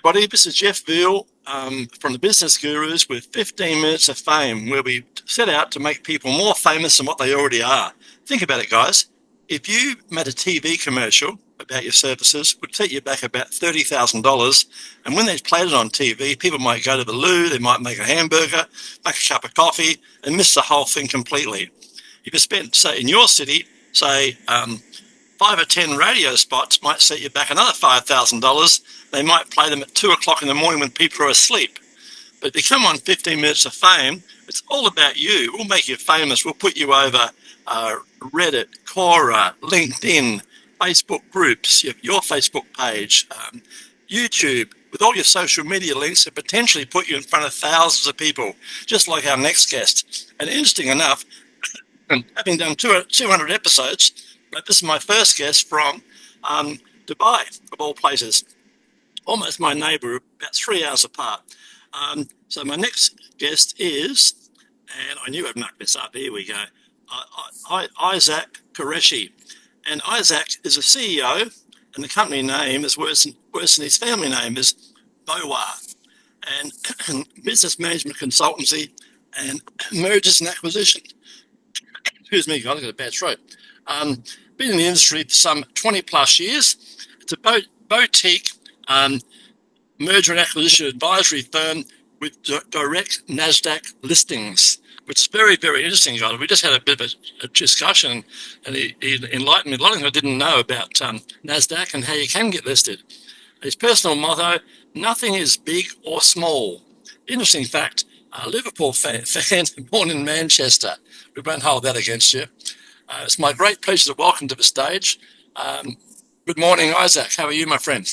everybody. This is Jeff Veale from the Business Gurus with 15 Minutes of Fame, where we set out to make people more famous than what they already are. Think about it, guys. If you made a TV commercial about your services, it would set you back about $30,000. And when they played it on TV, people might go to the loo, they might make a hamburger, make a cup of coffee, and miss the whole thing completely. If you spent, say, in your city, say, 5 or 10 radio spots might set you back another $5,000. They might play them at 2 o'clock in the morning when people are asleep. But if you come on 15 Minutes of Fame, it's all about you. We'll make you famous. We'll put you over Reddit, Quora, LinkedIn, Facebook groups, your Facebook page, YouTube, with all your social media links, and potentially put you in front of thousands of people, just like our next guest. And interesting enough, having done 200 episodes, this is my first guest from Dubai, of all places. Almost my neighbour, about 3 hours apart. So my next guest is, and I knew I'd muck this up, here we go, 𝐰𝐢𝐭𝐡. And Issac is a CEO, and the company name is worse than his family name, is Bowarr. And business management consultancy and mergers and acquisitions. Excuse me, guys, I've got a bad throat. Been in the industry for some 20 plus years. It's a boutique merger and acquisition advisory firm with direct Nasdaq listings, which is very, very interesting, guys. We just had a bit of a discussion, and he enlightened me a lot of things I didn't know about Nasdaq and how you can get listed. His personal motto: nothing is big or small. Interesting fact, Liverpool fan, born in Manchester. We won't hold that against you. It's my great pleasure to welcome to the stage. Good morning, Issac. How are you, my friend?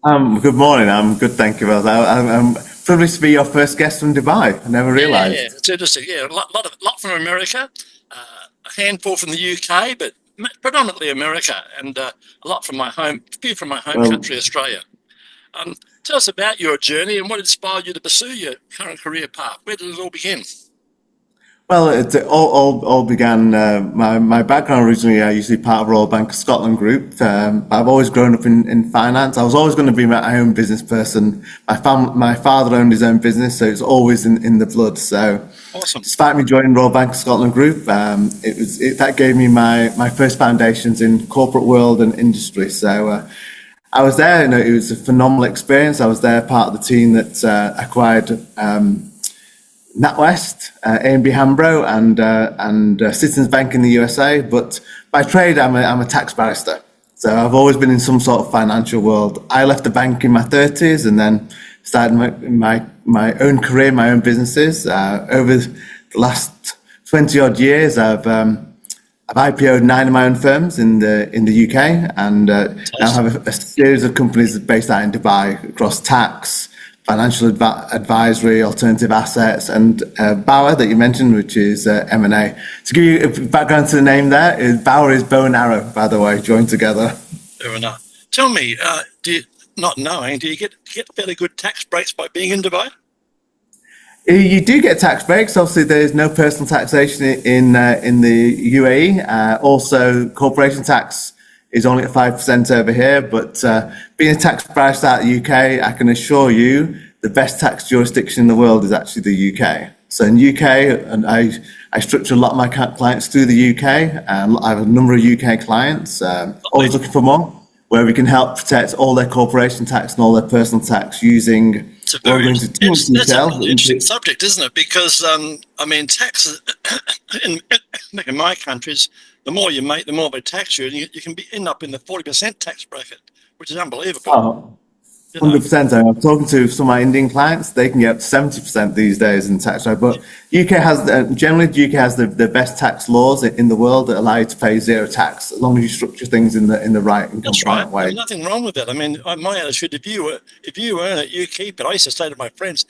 Good morning. I'm good, thank you. I'm privileged to be your first guest from Dubai. I never realised. Yeah, it's interesting. Yeah, a lot from America, a handful from the UK, but predominantly America, and a lot from my home, a few from my home country, Australia. Tell us about your journey and what inspired you to pursue your current career path. Where did it all begin? Well, it all began, my background originally, I used to be part of Royal Bank of Scotland group. I've always grown up in finance. I was always going to be my own business person. My father owned his own business, so it's always in the blood. So, awesome. Despite me joining Royal Bank of Scotland group, that gave me my first foundations in corporate world and industry. So, I was there, it was a phenomenal experience. I was there part of the team that acquired NatWest, 𝐼𝐬𝐬𝐸 Hambro, and Citizens Bank in the USA. But by trade, I'm a tax barrister. So I've always been in some sort of financial world. I left the bank in my 30s and then started my own career, my own businesses. Over the last 20 odd years, I've IPO'd 9 of my own firms in the UK, and now have a series of companies based out in Dubai across tax, financial advisory, alternative assets, and Bowarr that you mentioned, which is M&A. To give you a background to the name there, Bowarr is bow and arrow, by the way, joined together. Fair enough. Tell me, do you get fairly good tax breaks by being in Dubai? You do get tax breaks. Obviously, there's no personal taxation in the UAE. Also, corporation tax is only at 5% over here, but being a tax barrister out of the UK, I can assure you the best tax jurisdiction in the world is actually the UK. So in UK, and I structure a lot of my clients through the UK, and I have a number of UK clients, always looking for more, where we can help protect all their corporation tax and all their personal tax using... It's a very interesting subject, isn't it? Because, tax in my countries, the more you make, the more they tax you, and you can end up in the 40% tax bracket, which is unbelievable. Oh, 100%. I'm talking to some of my Indian clients; they can get up to 70% these days in tax rate. But UK has generally the best tax laws in the world that allow you to pay zero tax as long as you structure things in the right and compliant way. There's nothing wrong with that. I mean, my attitude: if you earn it, you keep it. I used to say to my friends,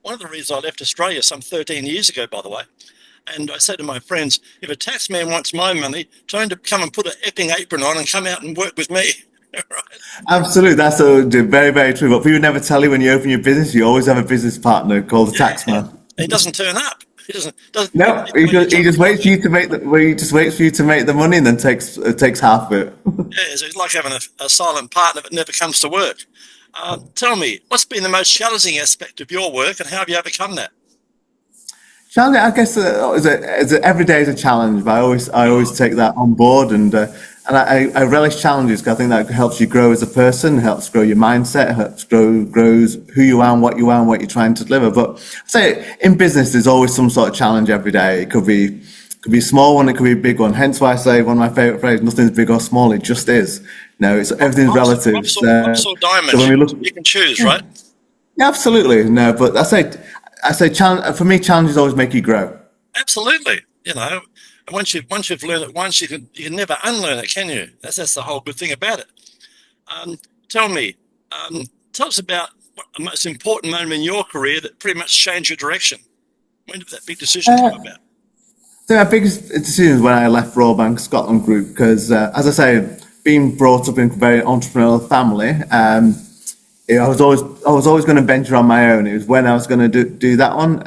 one of the reasons I left Australia some 13 years ago, by the way. And I said to my friends, if a tax man wants my money, tell him to come and put an epping apron on and come out and work with me. Right. Absolutely, that's very, very true. But people never tell you when you open your business, you always have a business partner called the tax man. He doesn't turn up. He just waits for you to make the money and then takes half of it. Yeah, so it's like having a silent partner that never comes to work. Tell me, what's been the most challenging aspect of your work and how have you overcome that? Challenge, I guess, every day is a challenge, but I always take that on board, and I relish challenges because I think that helps you grow as a person, helps grow your mindset, helps grows who you are and what you're trying to deliver. But I say in business, there's always some sort of challenge every day. It could be a small one, it could be a big one. Hence why I say one of my favorite phrases: nothing's big or small, it just is. No, it's everything's relative. Rocks or diamonds. So when we look, You can choose, right? yeah, absolutely. No, but I say challenge for me. Challenges always make you grow. Absolutely. Once you've learned it once, you can never unlearn it, can you? That's the whole good thing about it. Tell me, tell us about what the most important moment in your career that pretty much changed your direction. When did that big decision come about? So my biggest decision was when I left Royal Bank of Scotland Group because, as I say, being brought up in a very entrepreneurial family, I was always going to venture on my own. It was when I was going to do that one.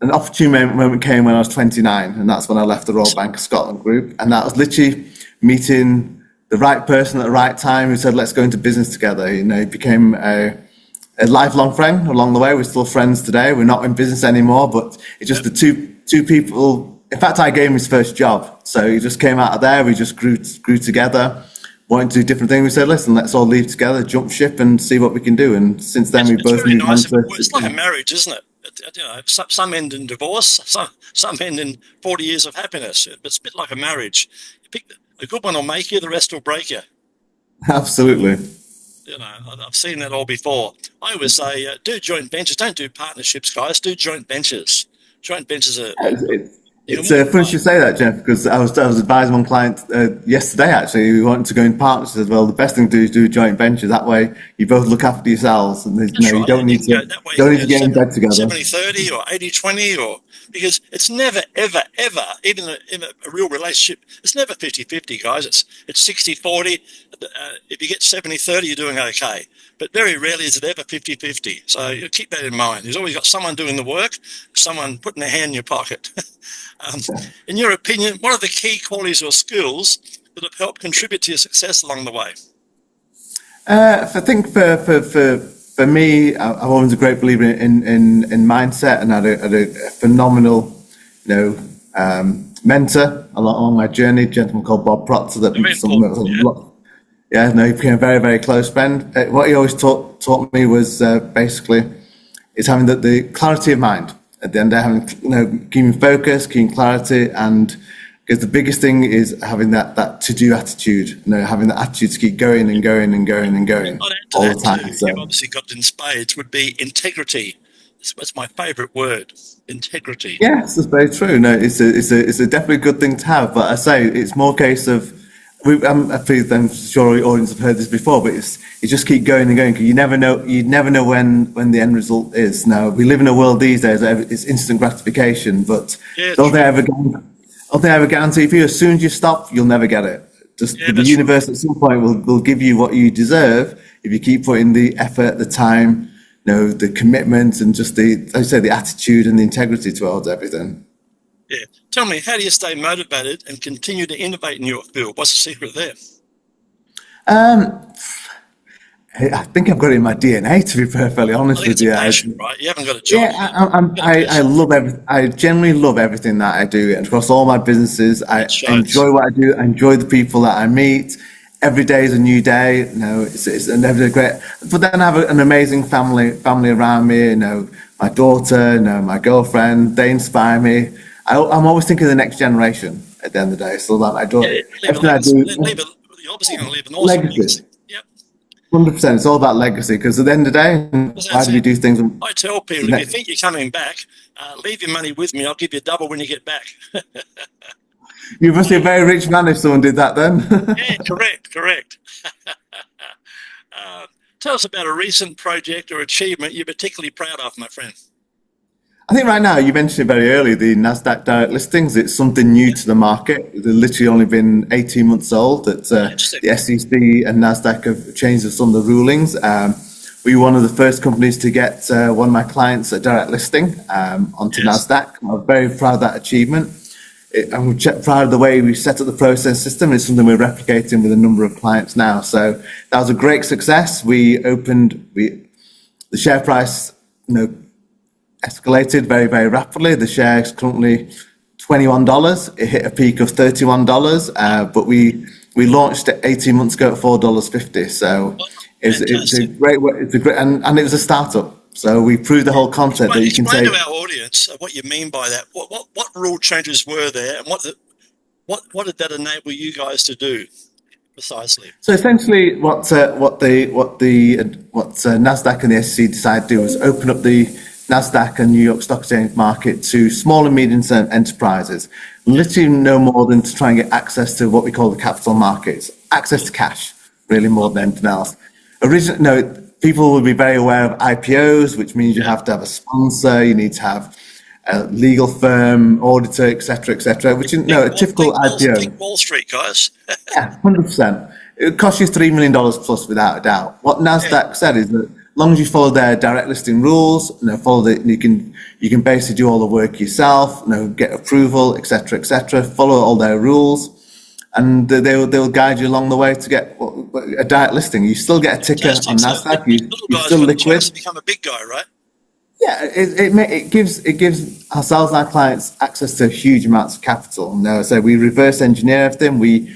An opportune moment came when I was 29, and that's when I left the Royal Bank of Scotland Group, and that was literally meeting the right person at the right time who said, "Let's go into business together." He became a lifelong friend along the way. We're still friends today. We're not in business anymore, but it's just the two people. In fact, I gave him his first job, so he just came out of there. We just grew together, wanting to do different things. We said, "Listen, let's all leave together, jump ship, and see what we can do." And since then, we both really moved nice. on. It's like a marriage, isn't it? Some end in divorce, some end in 40 years of happiness. But it's a bit like a marriage. You pick a good one will make you, the rest will break you. Absolutely. I've seen that all before. I always say, do joint ventures. Don't do partnerships, guys. Do joint ventures. Joint ventures are... It's funny you should say that, Jeff, because I was advising one client yesterday, actually, who wanted to go in partnerships as well. The best thing to do is do a joint venture. That way, you both look after yourselves, and you don't need to get in bed together. 70-30 or 80-20, or because it's never, ever, ever, even in a real relationship, it's never 50-50, guys. It's 60-40. If you get 70-30, you're doing okay. But very rarely is it ever 50-50. So you keep that in mind. There's always got someone doing the work, someone putting their hand in your pocket. In your opinion, what are the key qualities or skills that have helped contribute to your success along the way? I think for me, I'm always a great believer in mindset, and I had a phenomenal, mentor along my journey, a gentleman called Bob Proctor. He became a very, very close friend. What he always taught me was basically is having the clarity of mind. At the end of having, keeping focus, keeping clarity, and because the biggest thing is having that to-do attitude, having the attitude to keep going and going and going and going all the time. So you've obviously got in spades would be integrity. That's my favourite word, integrity. Yes, that's very true. No, it's a definitely good thing to have, but I say it's more a case of I'm sure your audience have heard this before, but it's just keep going and going because you never know when the end result is. Now we live in a world these days it's instant gratification, but don't they ever guarantee for you as soon as you stop you'll never get it. The universe at some point will give you what you deserve if you keep putting the effort, the time, the commitment, and just the attitude and the integrity towards everything. Yeah. Tell me, how do you stay motivated and continue to innovate in your field? What's the secret there? I think I've got it in my DNA, to be perfectly honest with you. Passion, right? You haven't got a job. Yeah, I generally love everything that I do, and across all my businesses, I enjoy what I do. I enjoy the people that I meet. Every day is a new day. It's never great. But then I have an amazing family around me. My daughter, my girlfriend. They inspire me. I'm always thinking of the next generation at the end of the day. So that I do everything I do. You're obviously going to leave an awesome legacy. Yep. 100%. It's all about legacy because at the end of the day, why do we do things? I tell people, if you think you're coming back, leave your money with me. I'll give you double when you get back. You must be a very rich man if someone did that then. Yeah, correct. Tell us about a recent project or achievement you're particularly proud of, my friend. I think right now, you mentioned it very early, the Nasdaq direct listings. It's something new to the market. They've literally only been 18 months old. That the SEC and Nasdaq have changed some of the rulings. We were one of the first companies to get one of my clients a direct listing onto Nasdaq. I'm very proud of that achievement. I'm proud of the way we set up the process system. It's something we're replicating with a number of clients now. So that was a great success. The share price, escalated very, very rapidly. The share is currently $21. It hit a peak of $31, but we launched it 18 months ago at $4.50. So it's a great way. It's a great, and it was a startup. So we proved the whole concept that you can explain take. to our audience what you mean by that. What rule changes were there, and what did that enable you guys to do precisely? So essentially, what Nasdaq and the SEC decided to do was open up the Nasdaq and New York Stock Exchange market to small and medium-sized enterprises, literally no more than to try and get access to what we call the capital markets, access to cash, really more than anything else. People will be very aware of IPOs, which means you have to have a sponsor, you need to have a legal firm, auditor, etc., which is a typical IPO. Think Wall Street, guys. Yeah, 100%. It would cost you $3 million plus, without a doubt. What Nasdaq said is that as long as you follow their direct listing rules, you can basically do all the work yourself, get approval, etc., follow all their rules, and they'll guide you along the way to get a direct listing. You still get a ticker on Nasdaq. You're still liquid. To become a big guy, right? Yeah, it gives ourselves and our clients access to huge amounts of capital. So we reverse engineer everything. We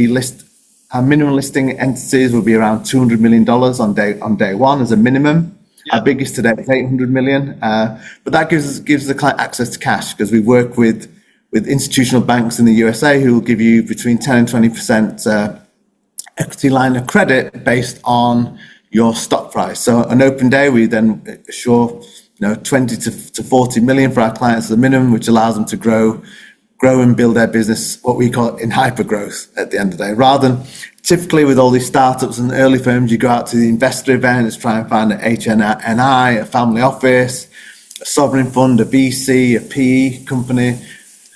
list our minimum listing entities will be around $200 million on day one as a minimum. Yep. Our biggest today is $800 million. But that gives the client access to cash, because we work with institutional banks in the USA who will give you between 10 and 20% equity line of credit based on your stock price. So an open day, we then assure 20 to 40 million for our clients as a minimum, which allows them to grow and build their business, what we call in hyper growth at the end of the day. Rather than typically with all these startups and early firms, you go out to the investor events, try and find an HNI, a family office, a sovereign fund, a VC, a PE company.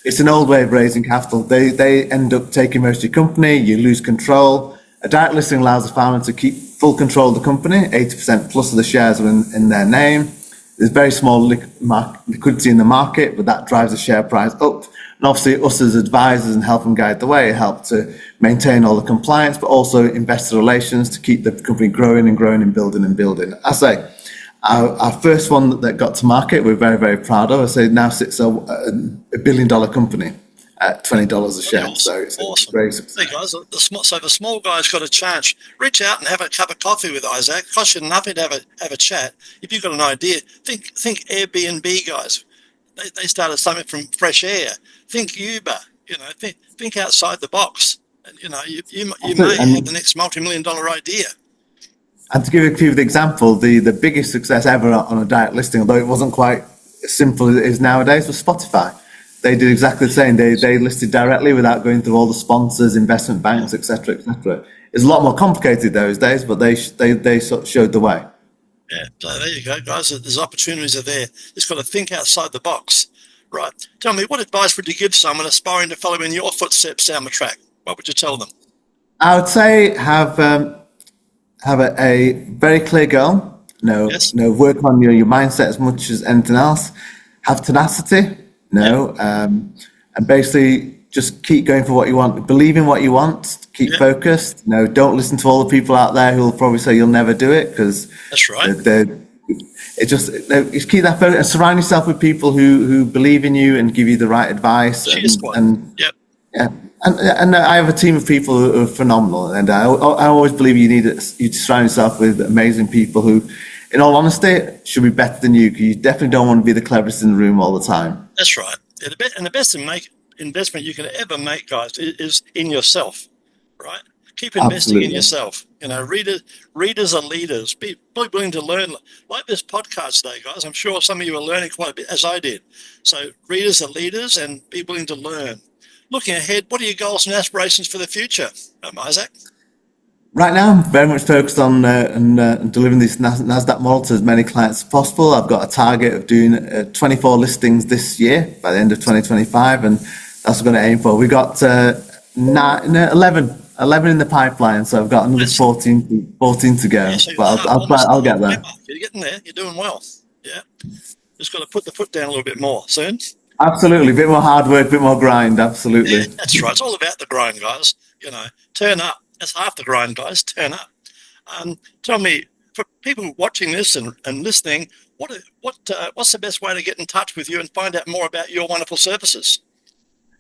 It's an old way of raising capital. They end up taking most of your company, you lose control. A direct listing allows the founder to keep full control of the company, 80% plus of the shares are in their name. There's very small liquidity in the market, but that drives the share price up. And obviously us as advisors and help them guide the way, help to maintain all the compliance, but also investor relations to keep the company growing and building. I say, our first one that got to market, we're very, very proud of. I say now sits a billion dollar company at $20 a share. Awesome. So it's awesome. Great success. Hey guys, so the small guy's got a chance. Reach out and have a cup of coffee with Isaac. It costs you nothing to have a chat. If you've got an idea, think Airbnb, guys. They started something from fresh air. Think Uber. Think outside the box. You may have the next multi-million-dollar idea. And to give you a few of the example, the biggest success ever on a direct listing, although it wasn't quite as simple as it is nowadays, was Spotify. They did exactly the same. They listed directly without going through all the sponsors, investment banks, etc. It's a lot more complicated those days, but they sort of showed the way. Yeah, so there you go, guys. There's opportunities are there. Just got to think outside the box. Right. Tell me, what advice would you give someone aspiring to follow in your footsteps down the track? What would you tell them? I would say have a very clear goal. Work on your mindset as much as anything else. Have tenacity. And basically just keep going for what you want. Believe in what you want. Keep focused. Don't listen to all the people out there who will probably say you'll never do it, because that's right. Just keep that focus and surround yourself with people who believe in you and give you the right advice. And I have a team of people who are phenomenal, and I always believe you to surround yourself with amazing people who, in all honesty, should be better than you. You definitely don't want to be the cleverest in the room all the time. That's right. And the best investment you can ever make, guys, is in yourself, right? Keep investing in yourself. Readers are leaders. Be willing to learn. Like this podcast today, guys. I'm sure some of you are learning quite a bit, as I did. So readers are leaders, and be willing to learn. Looking ahead, what are your goals and aspirations for the future, Isaac? Right now, I'm very much focused on delivering this Nasdaq model to as many clients as possible. I've got a target of doing 24 listings this year by the end of 2025, and that's what I'm going to aim for. We've got 11 in the pipeline, so I've got another 14 to go. But I'll get there. You're getting there. You're doing well. Yeah. Just got to put the foot down a little bit more soon. Absolutely, a bit more hard work, a bit more grind. Absolutely. Yeah, that's right. It's all about the grind, guys. You know, turn up. That's half the grind, guys. Turn up. Tell me, for people watching this and listening, what's the best way to get in touch with you and find out more about your wonderful services?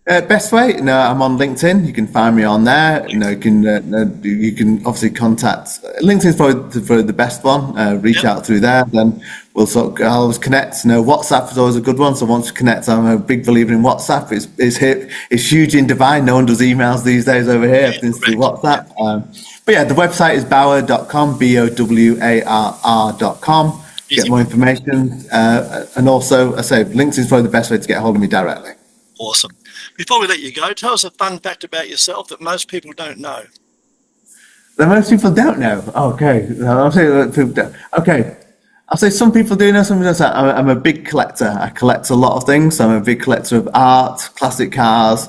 Best way? No, I'm on LinkedIn. You can find me on there. You can obviously contact. LinkedIn's probably the best one. Reach Yep. out through there. Then I'll always connect. WhatsApp is always a good one. So once you connect, I'm a big believer in WhatsApp. It's hip. It's huge in Dubai. No one does emails these days over here. Everything's through WhatsApp. But yeah, the website is bowarr.com. BOWARR.com. Get more information. And also, I say LinkedIn's probably the best way to get a hold of me directly. Awesome. Before we let you go, tell us a fun fact about yourself that most people don't know. That most people don't know. Okay, I'll say that people don't. Okay, I'll say some people do know. Some people don't. I'm a big collector. I collect a lot of things. I'm a big collector of art, classic cars,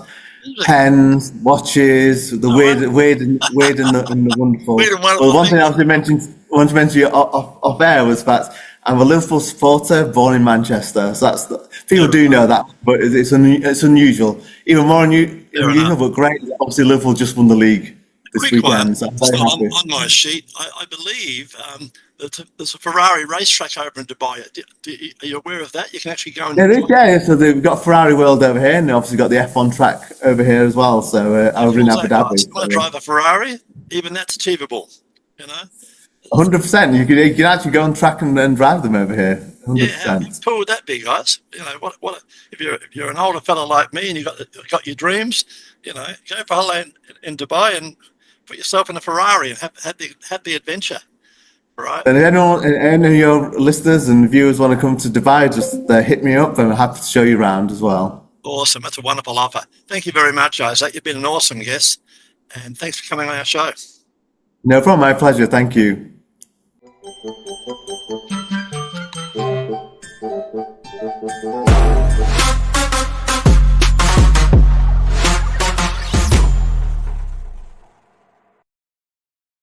pens, watches, the weird and the wonderful. Weird and wonderful Well, one thing I wanted to mention off air was that I'm a Liverpool supporter, born in Manchester. So people do know that, but it's unusual. Even more unusual, but great. Obviously, Liverpool just won the league this weekend. So I'm very happy. On my sheet, I believe there's a Ferrari racetrack over in Dubai. Are you aware of that? You can actually go and... Yeah. So we've got Ferrari World over here, and obviously got the F1 track over here as well. So over in Abu Dhabi. If you want to drive a Ferrari, even that's achievable, you know? 100%. You can actually go on track and drive them over here. 100%. Yeah, how cool would that be, guys? You know, what if you're an older fella like me and you've got your dreams, you know, go for a holiday in Dubai and put yourself in a Ferrari and have the adventure, right? And any of your listeners and viewers want to come to Dubai, just hit me up, and I'm happy to show you around as well. Awesome. That's a wonderful offer. Thank you very much, Isaac. You've been an awesome guest, and thanks for coming on our show. No problem. My pleasure. Thank you.